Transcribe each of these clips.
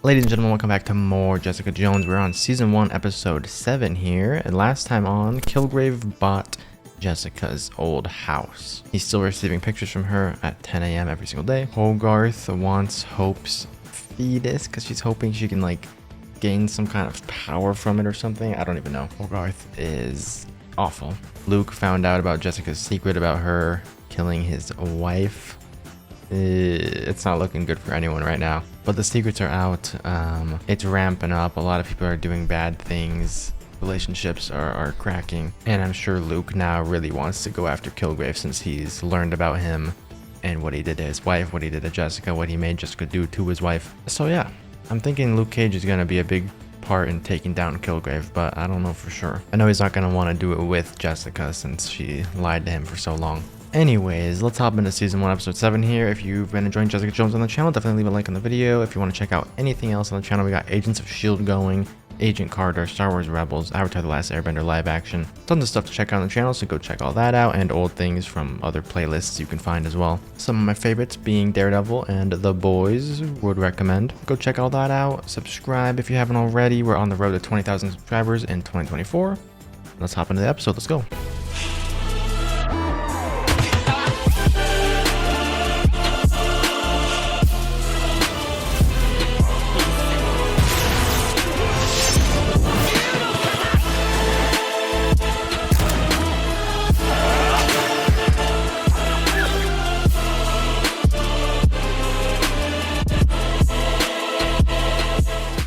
Ladies and gentlemen, welcome back to more Jessica Jones. We're on season 1, episode 7 here, and last time on, Killgrave bought Jessica's old house. He's still receiving pictures from her at 10 a.m. every single day. Hogarth wants Hope's fetus because she's hoping she can like gain some kind of power from it or something. I don't even know. Hogarth is awful. Luke found out about Jessica's secret about her killing his wife. It's not looking good for anyone right now, but the secrets are out. It's ramping up. A lot of people are doing bad things. Relationships are cracking, and I'm sure Luke now really wants to go after Killgrave since he's learned about him and what he did to his wife, what he did to Jessica, what he made Jessica do to his wife. So yeah, I'm thinking Luke Cage is gonna be a big part in taking down Killgrave, but I don't know for sure. I know he's not gonna want to do it with Jessica since she lied to him for so long. Anyways, let's hop into season 1, episode 7 here. If you've been enjoying Jessica Jones on the channel, definitely leave a like on the video. If you want to check out anything else on the channel, we got Agents of S.H.I.E.L.D. going, Agent Carter, Star Wars Rebels, Avatar: The Last Airbender live action. Tons of stuff to check out on the channel, so go check all that out, and old things from other playlists you can find as well. Some of my favorites being Daredevil and The Boys, would recommend. Go check all that out. Subscribe if you haven't already. We're on the road to 20,000 subscribers in 2024. Let's hop into the episode. Let's go.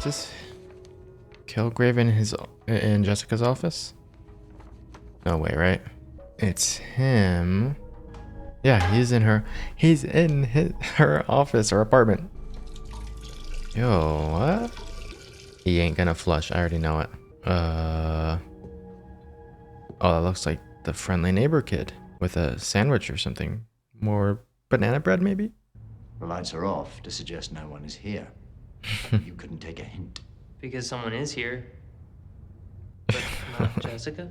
This Killgrave in Jessica's office? No way, right? It's him. Yeah, he's in her her office or apartment. Yo, what? He ain't gonna flush, I already know it. Oh, that looks like the friendly neighbor kid with a sandwich or something. More banana bread maybe? The lights are off to suggest no one is here. You couldn't take a hint. Because someone is here. But not Jessica.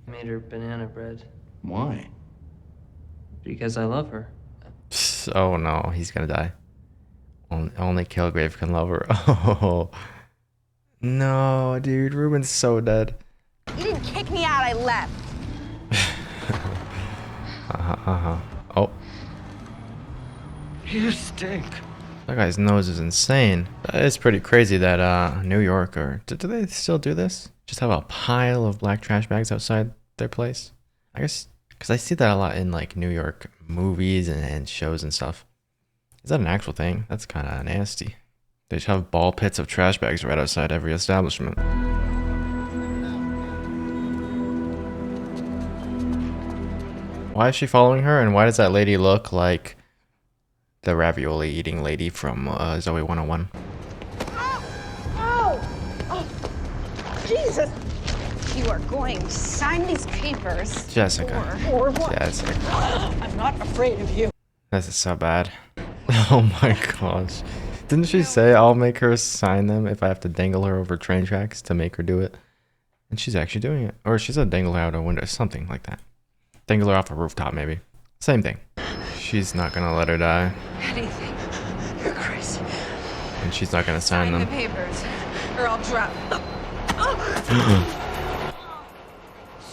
I made her banana bread. Why? Because I love her. Oh no, he's gonna die. Only Killgrave can love her. Oh no, dude, Ruben's so dead. You didn't kick me out, I left. Oh. You stink. That guy's nose is insane. It's pretty crazy that New York, or do they still do this? Just have a pile of black trash bags outside their place? I guess, because I see that a lot in like New York movies and shows and stuff. Is that an actual thing? That's kind of nasty. They just have ball pits of trash bags right outside every establishment. Why is she following her, and why does that lady look like the ravioli eating lady from Zoe 101? Oh, Jesus. You are going to sign these papers. Jessica. Or what? Jessica. I'm not afraid of you. This is so bad. Oh my gosh. Didn't she say I'll make her sign them if I have to dangle her over train tracks to make her do it? And she's actually doing it. Or she said dangle her out a window, something like that. Dangle her off a rooftop maybe. Same thing. She's not gonna let her die. Anything. You're crazy. And she's not gonna sign Sign the them. papers, or I'll drop.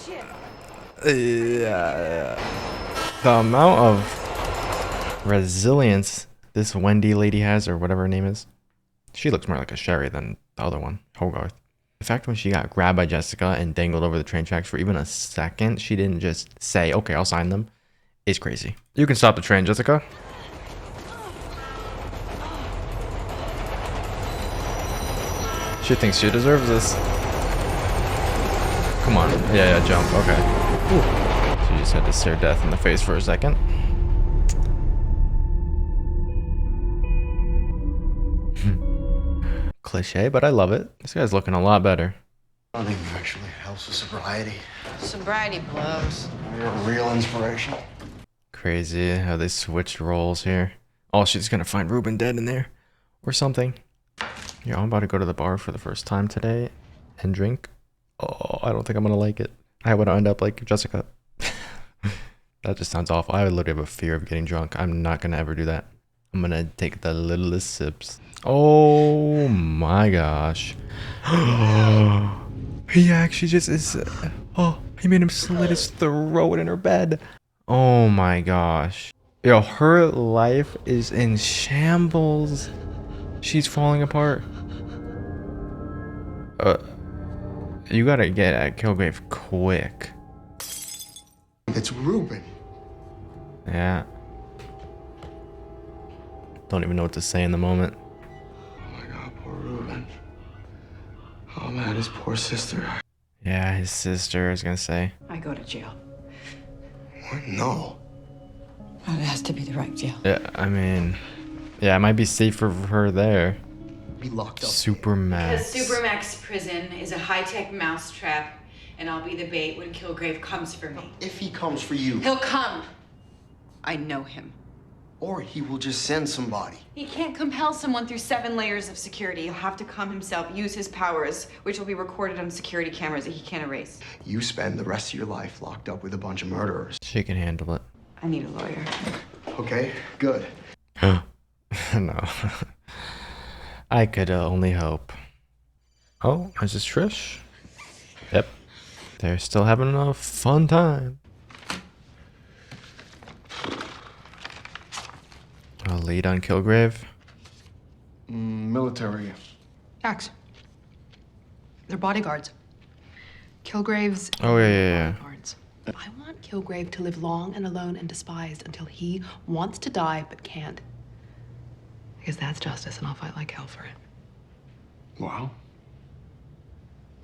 Shit. Yeah. The amount of resilience this Wendy lady has, or whatever her name is. She looks more like a Sherry than the other one, Hogarth. The fact when she got grabbed by Jessica and dangled over the train tracks for even a second, she didn't just say, okay, I'll sign them, is crazy. You can stop the train, Jessica. She thinks she deserves this. Come on. Yeah, jump. Okay. Ooh. She just had to stare death in the face for a second. Cliche, but I love it. This guy's looking a lot better. Running actually helps with sobriety. Sobriety blows. You're a real inspiration. Crazy how they switched roles here. Oh, she's gonna find Ruben dead in there. Or something. Yeah, I'm about to go to the bar for the first time today and drink. Oh, I don't think I'm gonna like it. I would end up like Jessica. That just sounds awful. I literally have a fear of getting drunk. I'm not gonna ever do that. I'm gonna take the littlest sips. Oh my gosh. He actually just is. Oh, he made him slit his throat in her bed. Oh my gosh. Yo, her life is in shambles. She's falling apart. You gotta get at Killgrave quick. It's Ruben. Yeah. Don't even know what to say in the moment. Oh my God, poor Ruben. Oh man, his poor sister. Yeah, his sister, I was gonna say. I go to jail. What? No. Well, it has to be the right jail. Yeah, I mean, yeah, it might be safer for her there. Be locked up. Supermax. Because Supermax prison is a high-tech mousetrap, and I'll be the bait when Killgrave comes for me. If he comes for you, He'll come. I know him. or he will just send somebody. He can't compel someone through 7 layers of security. He'll have to come himself, use his powers, which will be recorded on security cameras that he can't erase. You spend the rest of your life locked up with a bunch of murderers. She can handle it. I need a lawyer. Okay, good. No. I could only hope. Oh, is this Trish? Yep. They're still having a fun time. A lead on Killgrave. Military. Axe. They're bodyguards. Killgrave's Oh, yeah. bodyguards. I want Killgrave to live long and alone and despised until he wants to die but can't. Because that's justice, and I'll fight like hell for it. Well,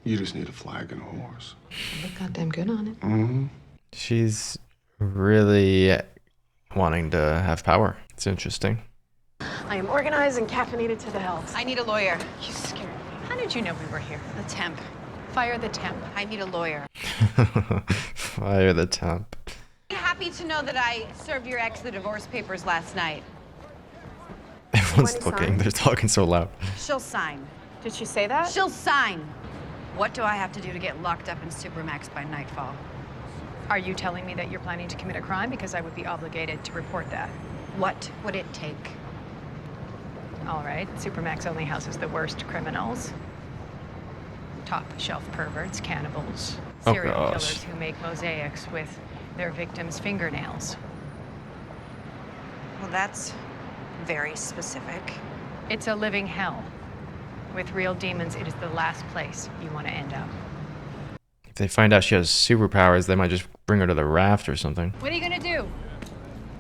you just need a flag and a horse. I look goddamn good on it. She's really wanting to have power. It's interesting. I am organized and caffeinated to the hills. I need a lawyer. You scared me. How did you know we were here? The temp. Fire the temp. I need a lawyer. Fire the temp. Happy to know that I served your ex the divorce papers last night. Everyone's Want to looking. sign? They're talking so loud. She'll sign. Did she say that? She'll sign. What do I have to do to get locked up in Supermax by nightfall? Are you telling me that you're planning to commit a crime? Because I would be obligated to report that. What would it take? All right, Supermax only houses the worst criminals. Top shelf perverts, cannibals, Oh, serial gosh. killers who make mosaics with their victims' fingernails. Well, that's very specific. It's a living hell. With real demons, it is the last place you want to end up. If they find out she has superpowers, they might just bring her to the raft or something. What are you gonna do?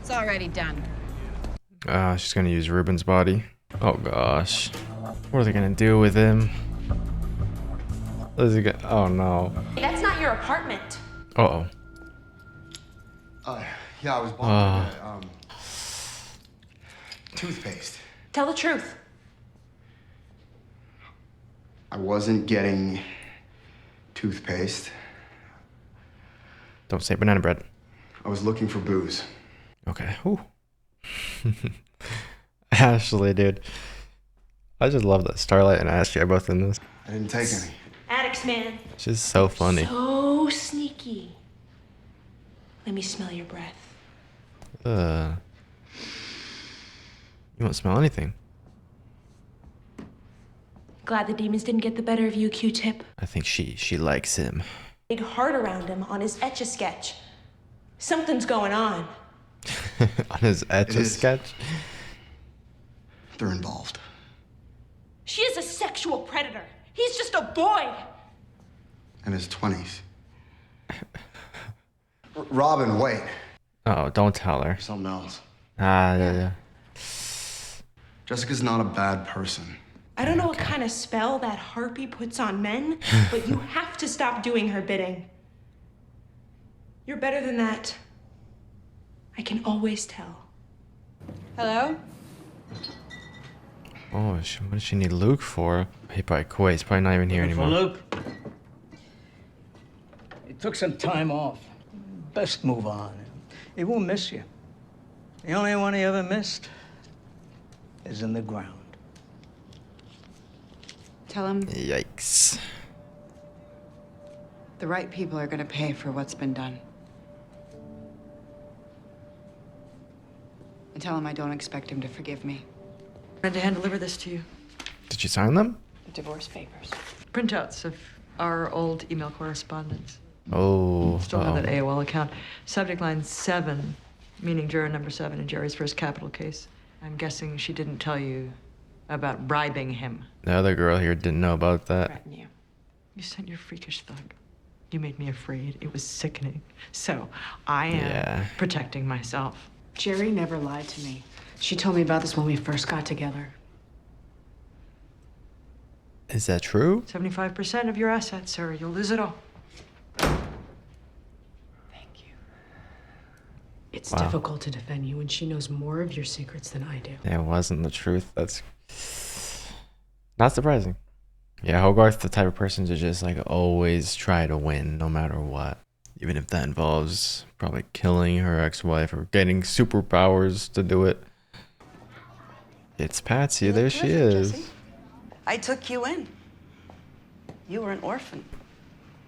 It's already done. She's gonna use Ruben's body. Oh gosh. What are they gonna do with him? What is he gonna... Oh no. That's not your apartment. Uh-oh. Yeah, I was buying toothpaste. Tell the truth. I wasn't getting toothpaste. Don't say banana bread. I was looking for booze. Okay. Ooh. Ashley, dude. I just love that Starlight and Ashley are both in this. I didn't take any. Addicts, man. She's so funny. So sneaky. Let me smell your breath. You won't smell anything. Glad the demons didn't get the better of you, Q-Tip. I think she likes him. Big heart around him on his Etch-a-Sketch. Something's going on. On his Etch-a-Sketch? They're involved. She is a sexual predator. He's just a boy. In his 20s. Robin, wait. Oh, don't tell her. Something else. Yeah. Jessica's not a bad person. I don't know what kind of spell that harpy puts on men, but you have to stop doing her bidding. You're better than that. I can always tell. Hello? Oh, what does she need Luke for? He probably quit. He's probably not even here For anymore. Luke. He took some time off. Best move on. He won't miss you. The only one he ever missed is in the ground. Tell him Yikes. the right people are gonna pay for what's been done. And tell him I don't expect him to forgive me. I had to hand deliver this to you. Did she sign them? Divorce papers. Printouts of our old email correspondence. Oh. Still have uh-oh. that AOL account. Subject line 7, meaning juror number 7 in Jerry's first capital case. I'm guessing she didn't tell you about bribing him. The other girl here didn't know about that. Threaten you. You sent your freakish thug. You made me afraid. It was sickening. So I am protecting myself. Jerry never lied to me. She told me about this when we first got together. Is that true? 75% of your assets, sir. You'll lose it all. It's difficult to defend you when she knows more of your secrets than I do. It wasn't the truth. That's not surprising. Yeah, Hogarth's the type of person to just like always try to win no matter what. Even if that involves probably killing her ex-wife or getting superpowers to do it. It's Patsy. There she is. Jesse. I took you in. You were an orphan.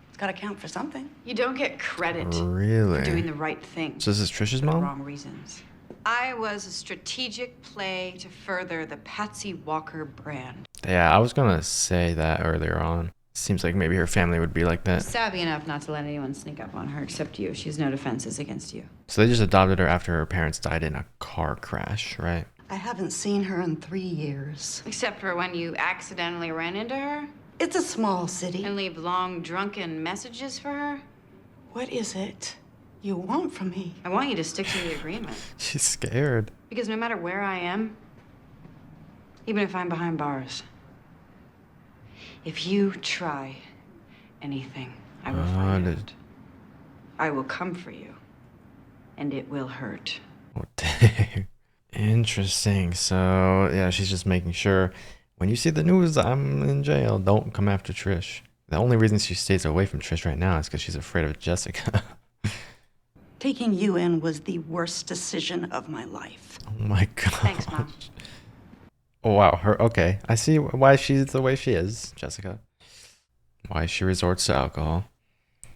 It's got to count for something. You don't get credit Really? for doing the right thing. So this is Trish's for the mom? wrong reasons. I was a strategic play to further the Patsy Walker brand. Yeah, I was gonna say that earlier on. Seems like maybe her family would be like that. Savvy enough not to let anyone sneak up on her except you. She has no defenses against you. So they just adopted her after her parents died in a car crash, right? I haven't seen her in 3 years. Except for when you accidentally ran into her? It's a small city. And leave long, drunken messages for her? What is it you want from me? I want you to stick to the agreement. She's scared. Because no matter where I am, even if I'm behind bars, if you try anything, I will find out. I will come for you, and it will hurt. Oh, dang. Interesting. So, yeah, she's just making sure when you see the news I'm in jail, don't come after Trish. The only reason she stays away from Trish right now is because she's afraid of Jessica. Taking you in was the worst decision of my life. Oh my god. Thanks, Mom. Oh, wow. Okay. I see why she's the way she is, Jessica. Why she resorts to alcohol.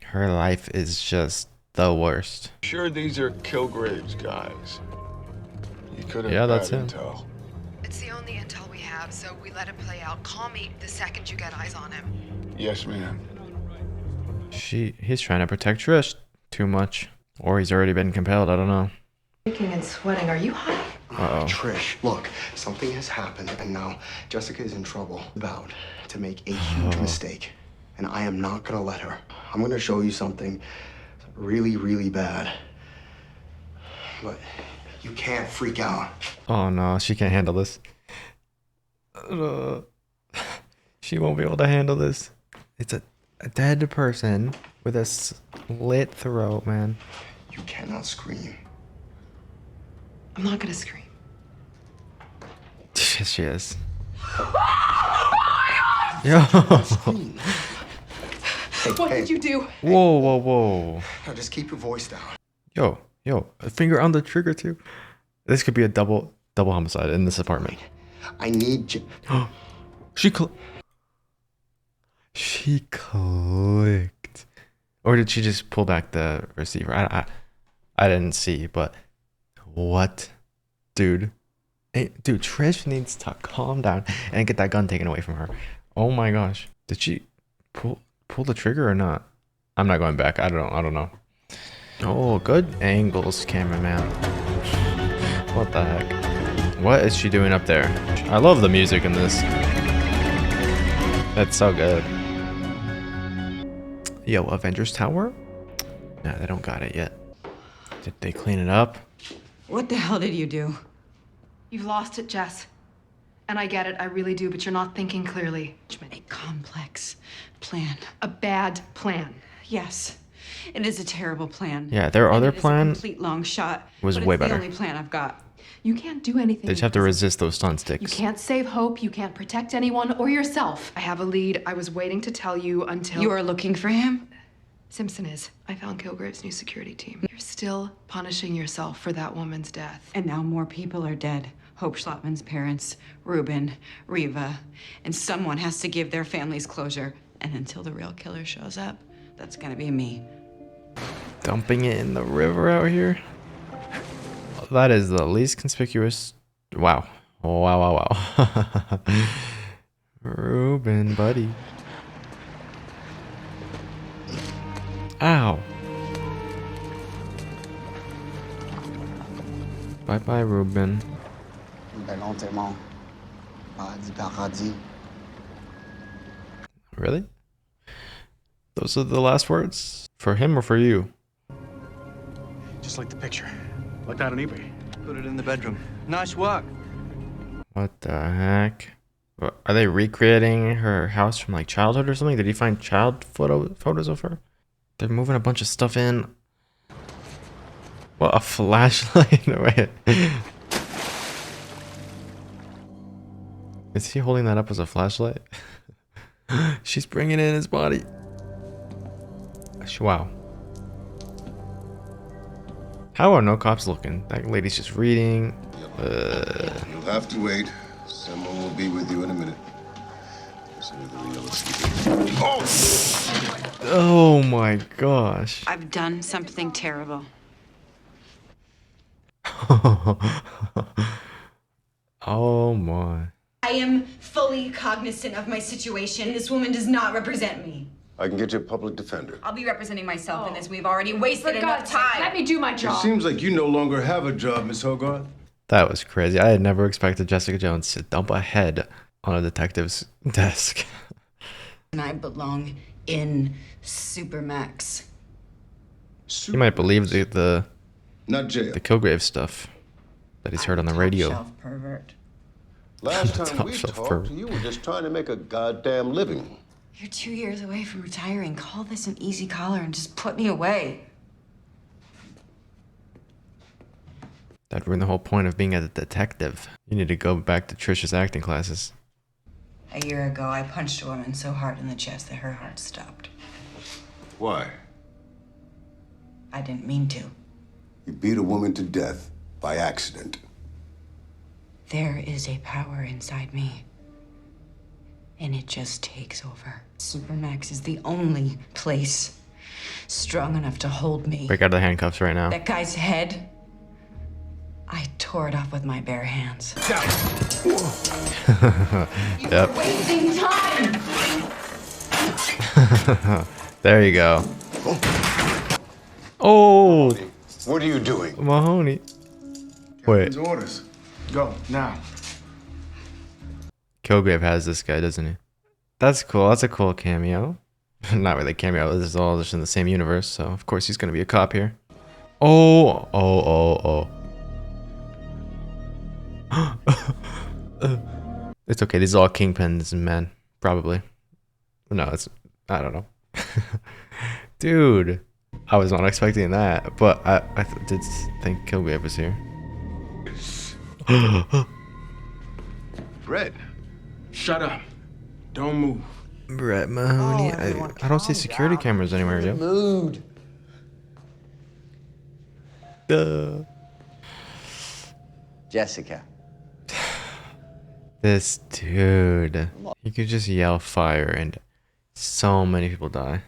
Her life is just the worst. Sure, these are Killgrave's guys. You could have that's bad him. intel. It's the only intel we have, so we let it play out. Call me the second you get eyes on him. Yes, ma'am. He's trying to protect Trish too much. Or he's already been compelled, I don't know. Shaking and sweating. Are you high? Uh-oh. Trish, look, something has happened, and now Jessica is in trouble. About to make a huge mistake, and I am not gonna let her. I'm gonna show you something really, really bad. But you can't freak out. Oh no, she can't handle this. She won't be able to handle this. It's a dead person with a slit throat, man. You cannot scream. I'm not gonna scream. Yes, she is. Yo. What did you do? Whoa, whoa, whoa. Now just keep your voice down. Yo, a finger on the trigger too. This could be a double homicide in this apartment. I need you. She clicked. Or did she just pull back the receiver? I didn't see, but what? Dude. Hey, dude, Trish needs to calm down and get that gun taken away from her. Oh my gosh. Did she pull the trigger or not? I'm not going back. I don't know. Oh, good angles, cameraman. What the heck? What is she doing up there? I love the music in this. That's so good. Yo, Avengers Tower? Nah, they don't got it yet. Did they clean it up? What the hell did you do? You've lost it, Jess. And I get it, I really do, but you're not thinking clearly. A complex plan. A bad plan. Yes, it is a terrible plan. Yeah, their other plan a complete long shot. was but way it's better. the only plan I've got. You can't do anything. They just have to resist those stun You sticks. can't save Hope, you can't protect anyone or yourself. I have a lead. I was waiting to tell you until... You are looking for him? Simpson is. I found Killgrave's new security team. You're still punishing yourself for that woman's death. And now more people are dead. Hope Schlottman's parents, Ruben, Reva, and someone has to give their families closure. And until the real killer shows up, that's gonna be me. Dumping it in the river out here? That is the least conspicuous. Wow. Wow. Ruben. Ruben, buddy. Ow. Bye bye, Ruben. Really? Those are the last words? For him or for you? Just like the picture. Like that on eBay. Put it in the bedroom. Nice work. What the heck? Are they recreating her house from like childhood or something? Did he find child photos of her? They're moving a bunch of stuff in. What, a flashlight? No way. Is he holding that up as a flashlight? She's bringing in his body. Wow. How are no cops looking? That lady's just reading. You'll have to wait. Someone will be with you in a minute. Oh my gosh. I've done something terrible. Oh my. I am fully cognizant of my situation. This woman does not represent me. I can get you a public defender. I'll be representing myself in this. We've already wasted enough time. Let me do my It job. seems like you no longer have a job, Miss Hogarth. That was crazy. I had never expected Jessica Jones to dump a head on a detective's desk. And I belong in Supermax. You might believe the Not jail. the Killgrave stuff that he's heard on the radio. Shelf pervert. Last time Top we shelf talked, pervert. you were just trying to make a goddamn living. You're 2 years away from retiring. Call this an easy collar and just put me away. That'd ruin the whole point of being a detective. You need to go back to Trisha's acting classes. A year ago, I punched a woman so hard in the chest that her heart stopped. Why? I didn't mean to. You beat a woman to death by accident. There is a power inside me. And it just takes over. Supermax is the only place strong enough to hold me. Break out of the handcuffs right now. That guy's head, I tore it off with my bare hands. Yep. Wasting time! There you go. Oh! What are you doing? Mahoney. Wait. Captain's orders. Go, now. Killgrave has this guy, doesn't he? That's cool. That's a cool cameo. Not really a cameo. This is all just in the same universe, so of course he's gonna be a cop here. Oh! Oh! It's okay. These are all kingpins, man. Probably. No, it's... I don't know. Dude. I was not expecting that, but I did think Killgrave was here. Fred. Shut up. Don't move. Brett Mahoney. I don't see security cameras anywhere, yo. Mood. Jessica. This dude. He could just yell fire and so many people die.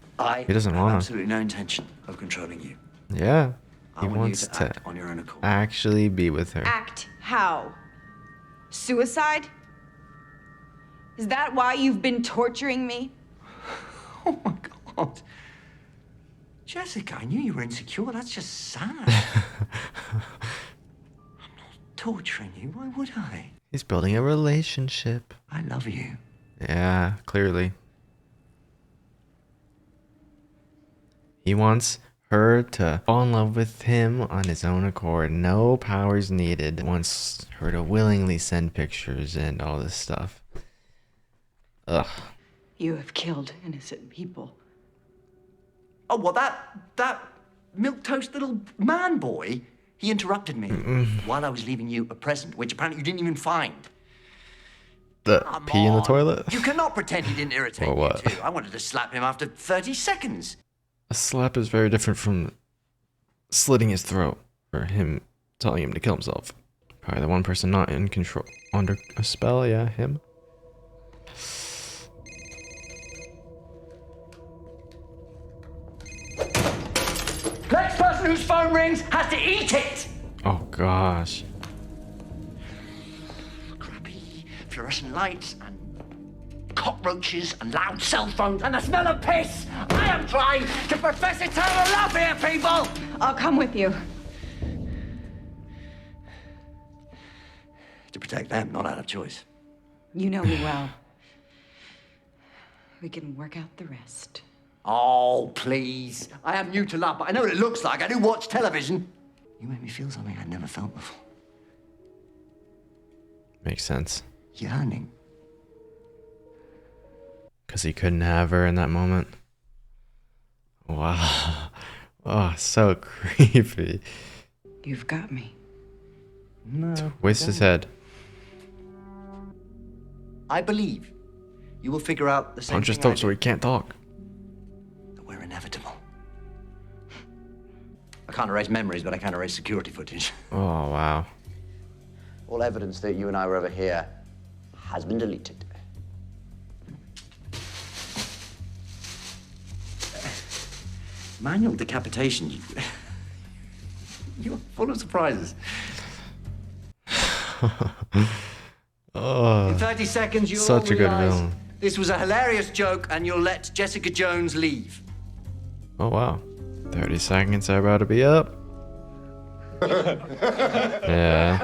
He doesn't have want to. absolutely no intention of controlling you. Yeah. I He want you wants to to act on your own accord. actually be with her. Act how? Suicide? Is that why you've been torturing me? Oh my God. Jessica, I knew you were insecure. That's just sad. I'm not torturing you. Why would I? He's building a relationship. I love you. Yeah, clearly. He wants her to fall in love with him on his own accord. No powers needed. Wants her to willingly send pictures and all this stuff. Ugh. You have killed innocent people. Oh, well, that milquetoast little man boy, he interrupted me while I was leaving you a present, which apparently you didn't even find. The pee in the toilet? You cannot pretend he didn't irritate Or me, what? too. I wanted to slap him after 30 seconds. A slap is very different from slitting his throat or him telling him to kill himself. Probably the one person not in control, under a spell, yeah, him. Next person whose phone rings has to eat it! Oh gosh. Crappy fluorescent lights and cockroaches and loud cell phones and the smell of piss. I am trying to profess eternal love here, people. I'll come with you. To protect them, not out of choice. You know me well. We can work out the rest. Oh, please. I am new to love, but I know what it looks like. I do watch television. You make me feel something I'd never felt before. Makes sense. Yearning. Because he couldn't have her in that moment. Wow. Oh, so creepy. You've got me. No. Twist his head. I believe you will figure out the same Punch his thing throat so he can't talk. that we're inevitable. I can't erase memories, but I can erase security footage. Oh, wow. All evidence that you and I were over here has been deleted. Manual decapitation. You're full of surprises. Oh, In 30 seconds, you'll such a good realize villain. this was a hilarious joke, and you'll let Jessica Jones leave. Oh, wow. 30 seconds are about to be up. Yeah.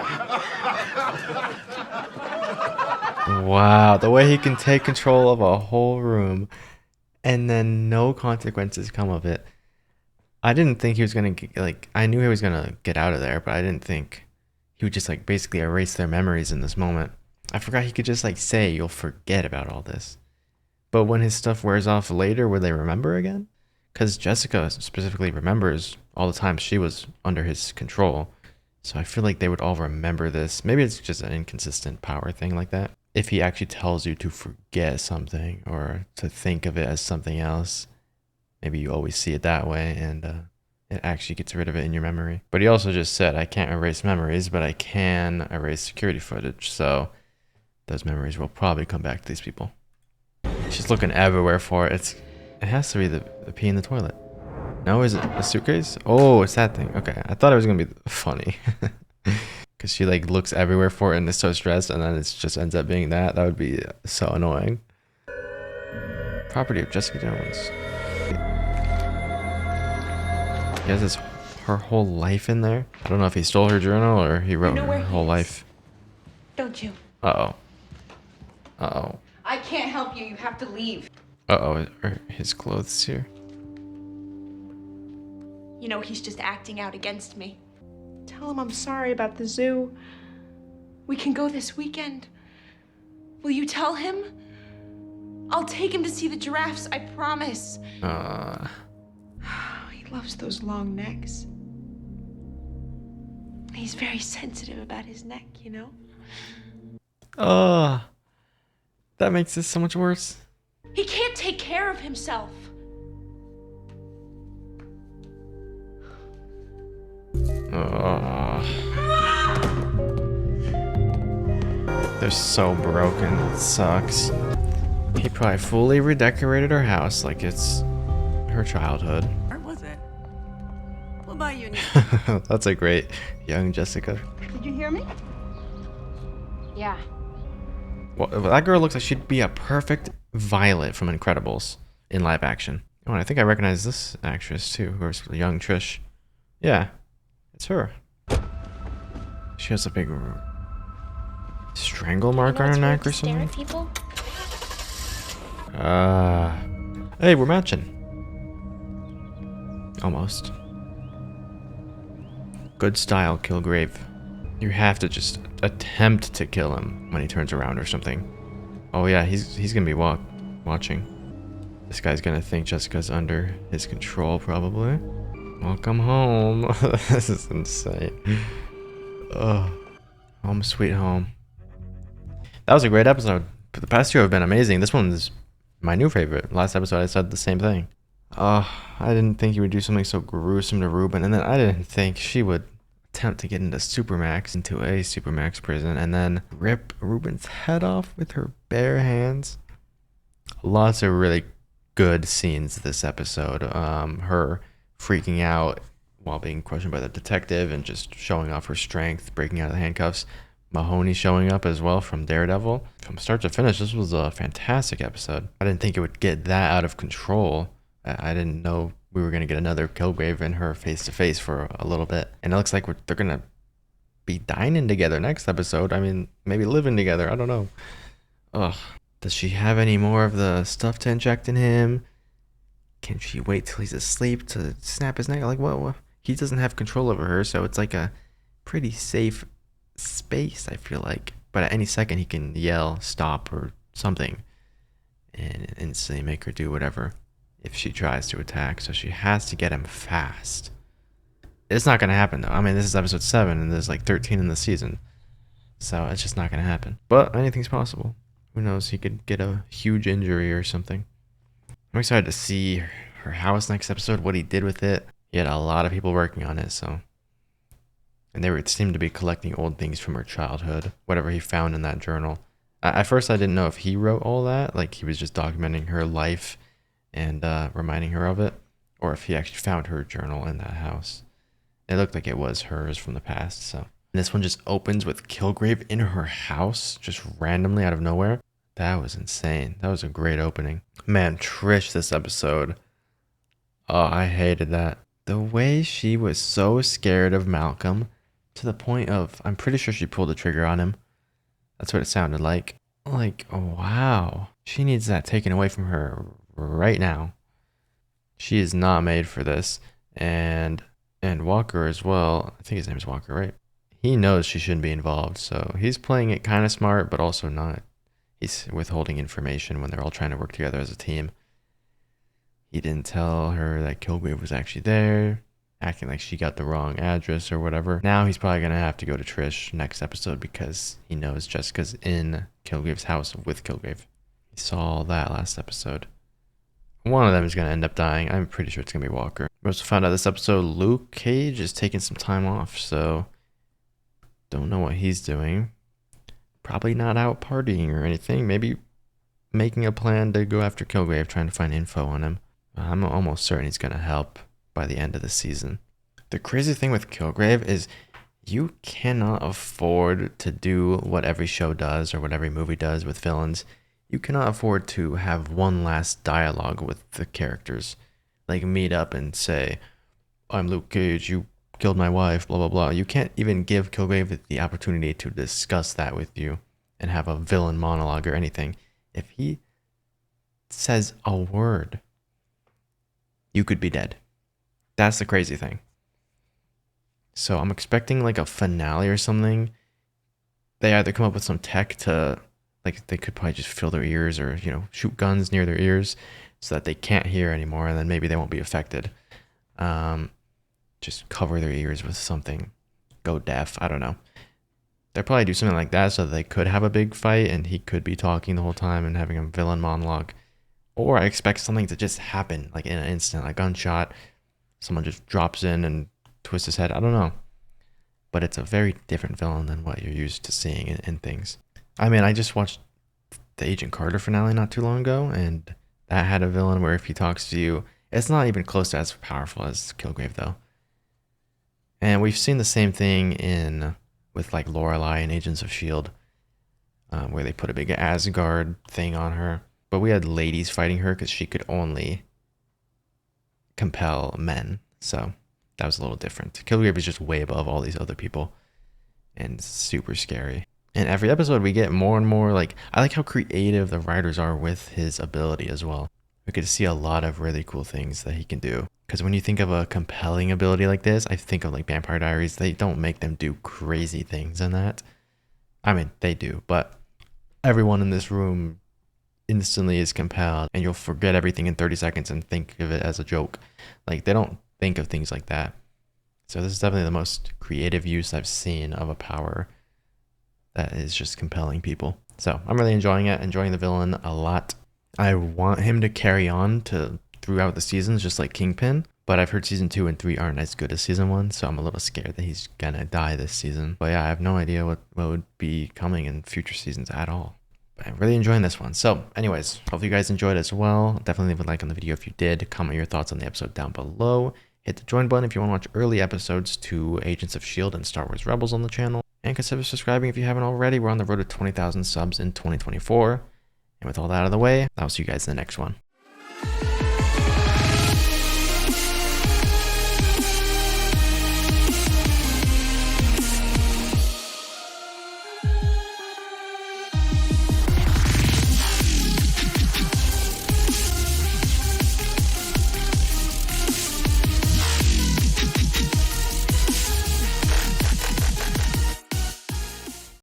Wow, the way he can take control of a whole room and then no consequences come of it. I didn't think he was gonna I knew he was gonna get out of there, but I didn't think he would just like basically erase their memories in this moment. I forgot he could just like say you'll forget about all this. But when his stuff wears off later, will they remember again? Because Jessica specifically remembers all the time she was under his control. So I feel like they would all remember this. Maybe it's just an inconsistent power thing like that. If he actually tells you to forget something or to think of it as something else, maybe you always see it that way and it actually gets rid of it in your memory. But he also just said, I can't erase memories, but I can erase security footage. So those memories will probably come back to these people. She's looking everywhere for it. It has to be the pee in the toilet. No, is it a suitcase? Oh, it's that thing. Okay, I thought it was gonna be funny. Because she like looks everywhere for it and is so stressed, and then it just ends up being that. That would be so annoying. Property of Jessica Jones. He has her whole life in there. I don't know if he stole her journal or he wrote her whole life. Don't you? Uh-oh. Uh-oh. I can't help you. You have to leave. Uh-oh. Are his clothes here? You know, he's just acting out against me. Tell him I'm sorry about the zoo. We can go this weekend. Will you tell him? I'll take him to see the giraffes, I promise. He loves those long necks. He's very sensitive about his neck, you know? That makes this so much worse. He can't take care of himself. They're so broken. It sucks. He probably fully redecorated her house like it's her childhood. Or was it? We'll buy you a new. That's a great young Jessica. Did you hear me? Yeah. Well, that girl looks like she'd be a perfect Violet from Incredibles in live action. Oh, and I think I recognize this actress too, who's young Trish. Yeah, it's her. She has a big strangle mark on her neck or something. Hey, we're matching. Almost. Good style, Killgrave. You have to just attempt to kill him when he turns around or something. Oh yeah, he's gonna be watching. This guy's gonna think Jessica's under his control, probably. Welcome home. This is insane. Ugh. Home sweet home. That was a great episode. The past two have been amazing. This one's my new favorite. Last episode I said the same thing. I didn't think he would do something so gruesome to Ruben, and then I didn't think she would attempt to get into a Supermax prison and then rip Ruben's head off with her bare hands. Lots of really good scenes this episode. Her freaking out while being questioned by the detective and just showing off her strength, breaking out of the handcuffs. Mahoney showing up as well from Daredevil. From start to finish, this was a fantastic episode. I didn't think it would get that out of control. I didn't know we were going to get another Killgrave and her face to face for a little bit. And it looks like they're going to be dining together next episode. I mean, maybe living together. I don't know. Ugh. Does she have any more of the stuff to inject in him? Can she wait till he's asleep to snap his neck? Like, what? He doesn't have control over her, so it's like a pretty safe space, I feel like. But at any second, he can yell, stop, or something, and instantly make her do whatever if she tries to attack. So she has to get him fast. It's not going to happen, though. I mean, this is episode 7, and there's like 13 in the season. So it's just not going to happen. But anything's possible. Who knows? He could get a huge injury or something. I'm excited to see her house next episode, what he did with it. He had a lot of people working on it, so. And they seemed to be collecting old things from her childhood, whatever he found in that journal. At first, I didn't know if he wrote all that, like he was just documenting her life and reminding her of it, or if he actually found her journal in that house. It looked like it was hers from the past, so. And this one just opens with Killgrave in her house, just randomly out of nowhere. That was insane. That was a great opening. Man, Trish this episode. Oh, I hated that. The way she was so scared of Malcolm to the point of, I'm pretty sure she pulled the trigger on him. That's what it sounded like. Like, oh, wow. She needs that taken away from her right now. She is not made for this. And Walker as well. I think his name is Walker, right? He knows she shouldn't be involved, so he's playing it kind of smart, but also not. He's withholding information when they're all trying to work together as a team. He didn't tell her that Killgrave was actually there, acting like she got the wrong address or whatever. Now he's probably going to have to go to Trish next episode because he knows Jessica's in Killgrave's house with Killgrave. He saw all that last episode. One of them is going to end up dying. I'm pretty sure it's going to be Walker. We also found out this episode Luke Cage is taking some time off, so don't know what he's doing. Probably not out partying or anything. Maybe making a plan to go after Killgrave, trying to find info on him. I'm almost certain he's going to help by the end of the season. The crazy thing with Killgrave is you cannot afford to do what every show does or what every movie does with villains. You cannot afford to have one last dialogue with the characters. Like meet up and say, I'm Luke Cage, you killed my wife, blah, blah, blah. You can't even give Killgrave the opportunity to discuss that with you and have a villain monologue or anything. If he says a word, you could be dead. That's the crazy thing. So I'm expecting like a finale or something. They either come up with some tech to, like they could probably just fill their ears or, you know, shoot guns near their ears so that they can't hear anymore and then maybe they won't be affected. Just cover their ears with something. Go deaf. I don't know. They'll probably do something like that so that they could have a big fight and he could be talking the whole time and having a villain monologue. Or I expect something to just happen, like in an instant, like gunshot. Someone just drops in and twists his head. I don't know. But it's a very different villain than what you're used to seeing in things. I mean, I just watched the Agent Carter finale not too long ago, and that had a villain where if he talks to you, it's not even close to as powerful as Killgrave, though. And we've seen the same thing with like Lorelei and Agents of S.H.I.E.L.D., where they put a big Asgard thing on her. But we had ladies fighting her because she could only compel men. So that was a little different. Killgrave is just way above all these other people and super scary. In every episode, we get more and more, like, I like how creative the writers are with his ability as well. We get to see a lot of really cool things that he can do. Because when you think of a compelling ability like this, I think of like Vampire Diaries. They don't make them do crazy things in that. I mean, they do, but everyone in this room instantly is compelled and you'll forget everything in 30 seconds and think of it as a joke. Like, they don't think of things like that. So this is definitely the most creative use I've seen of a power that is just compelling people. So I'm really enjoying it, enjoying the villain a lot. I want him to carry on to throughout the seasons, just like Kingpin. But I've heard season 2 and 3 aren't as good as season 1, so I'm a little scared that he's gonna die this season. But yeah, I have no idea what would be coming in future seasons at all. But I'm really enjoying this one. So anyways, hopefully you guys enjoyed as well. Definitely leave a like on the video if you did. Comment your thoughts on the episode down below. Hit the join button if you want to watch early episodes to Agents of S.H.I.E.L.D. and Star Wars Rebels on the channel. And consider subscribing if you haven't already. We're on the road to 20,000 subs in 2024. And with all that out of the way, I'll see you guys in the next one.